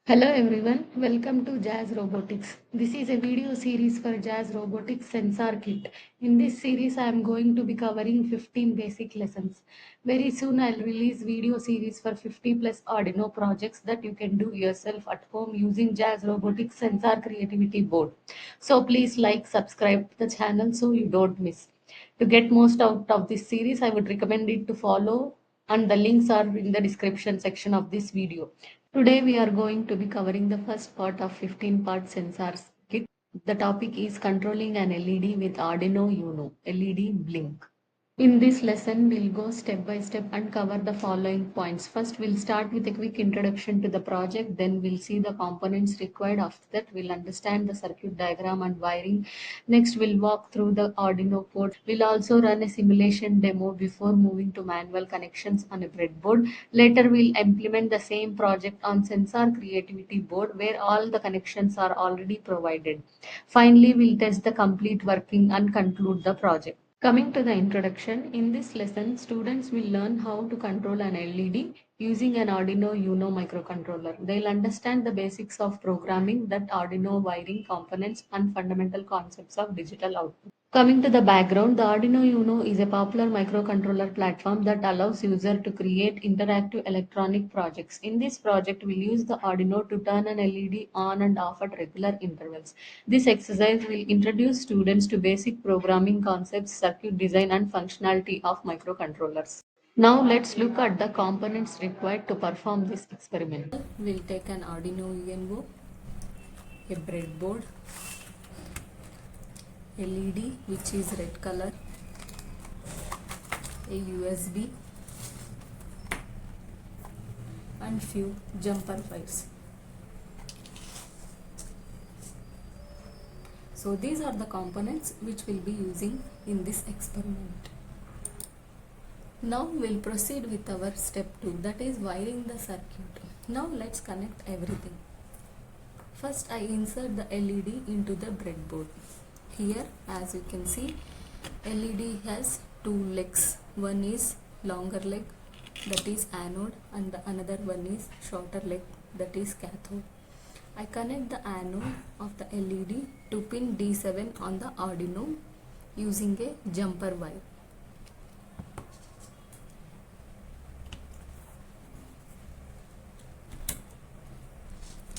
Hello everyone, welcome to Jazz Robotics. This is a video series for Jazz Robotics Sensor Kit. In this series, I am going to be covering 15 basic lessons. Very soon, I'll release video series for 50 plus Arduino projects that you can do yourself at home using Jazz Robotics Sensor Creativity Board. So please like, subscribe to the channel so you don't miss. To get most out of this series, I would recommend it to follow, and the links are in the description section of this video. Today we are going to be covering the first part of 15-part sensors kit. The topic is controlling an LED with Arduino UNO, LED blink. In this lesson, we'll go step by step and cover the following points. First, we'll start with a quick introduction to the project. Then we'll see the components required. After that, we'll understand the circuit diagram and wiring. Next, we'll walk through the Arduino code. We'll also run a simulation demo before moving to manual connections on a breadboard. Later, we'll implement the same project on Sensor Creativity board where all the connections are already provided. Finally, we'll test the complete working and conclude the project. Coming to the introduction, in this lesson, students will learn how to control an LED using an Arduino UNO microcontroller. They'll understand the basics of programming, that Arduino wiring components, and fundamental concepts of digital output. Coming to the background, the Arduino UNO is a popular microcontroller platform that allows user to create interactive electronic projects. In this project, we'll use the Arduino to turn an LED on and off at regular intervals. This exercise will introduce students to basic programming concepts, circuit design, and functionality of microcontrollers. Now let's look at the components required to perform this experiment. We'll take an Arduino UNO, a breadboard, LED which is red color, a USB and few jumper wires. So these are the components which we'll be using in this experiment. Now we'll proceed with our step 2, that is wiring the circuit. Now let's connect everything. First I insert the LED into the breadboard. Here as you can see, LED has two legs. One is longer leg, that is anode, and the another one is shorter leg, that is cathode. I connect the anode of the LED to pin D7 on the Arduino using a jumper wire.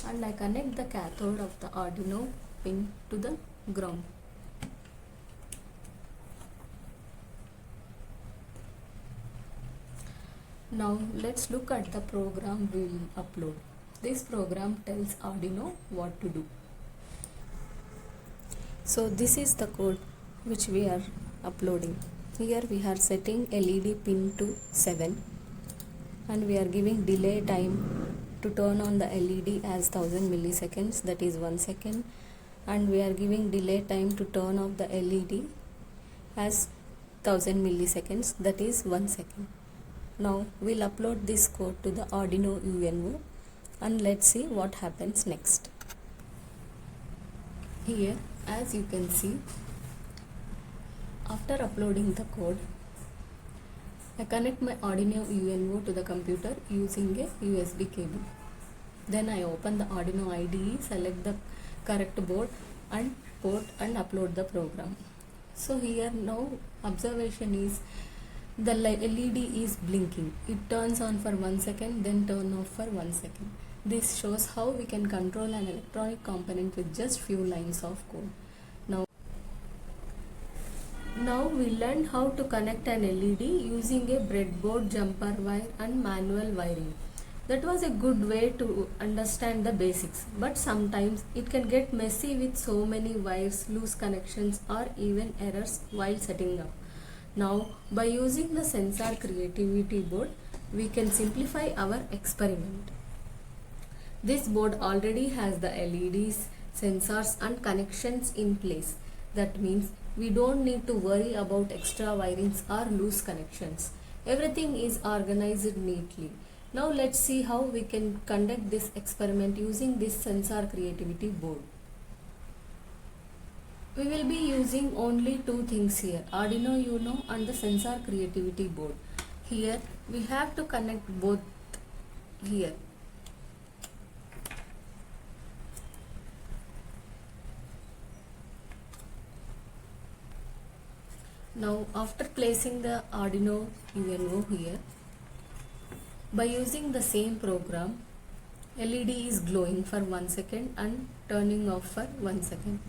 And I connect the cathode of the Arduino pin to the ground. Now let's look at the program we will upload. This program tells Arduino what to do. So this is the code which we are uploading. Here we are setting LED pin to 7 and we are giving delay time to turn on the LED as 1000 milliseconds, that is 1 second, and we are giving delay time to turn off the LED as 1000 milliseconds, that is 1 second. Now we'll upload this code to the Arduino UNO and let's see what happens next. Here as you can see, after uploading the code, I connect my Arduino UNO to the computer using a USB cable. Then I open the Arduino IDE, select the correct board and port and upload the program. So here now observation is the LED is blinking. It turns on for 1 second, then turn off for 1 second. This shows how we can control an electronic component with just few lines of code. Now we learned how to connect an LED using a breadboard, jumper wire and manual wiring. That was a good way to understand the basics, but sometimes it can get messy with so many wires, loose connections or even errors while setting up. Now by using the Sensor Creativity board, we can simplify our experiment. This board already has the LEDs, sensors and connections in place. That means we don't need to worry about extra wirings or loose connections. Everything is organized neatly. Now let's see how we can conduct this experiment using this Sensor Creativity board. We will be using only two things here, Arduino UNO and the Sensor Creativity board. Here we have to connect both here. Now after placing the Arduino UNO here, by using the same program, LED is glowing for 1 second and turning off for 1 second.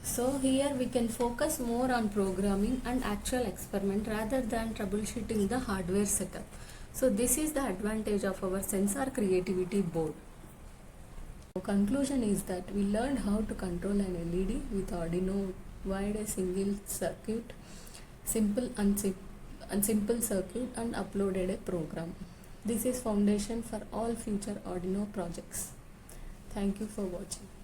So here we can focus more on programming and actual experiment rather than troubleshooting the hardware setup. So this is the advantage of our sensor creativity board. So conclusion is that we learned how to control an LED with Arduino via a single circuit, simple circuit, and uploaded a program. This is foundation for all future Arduino projects. Thank you for watching.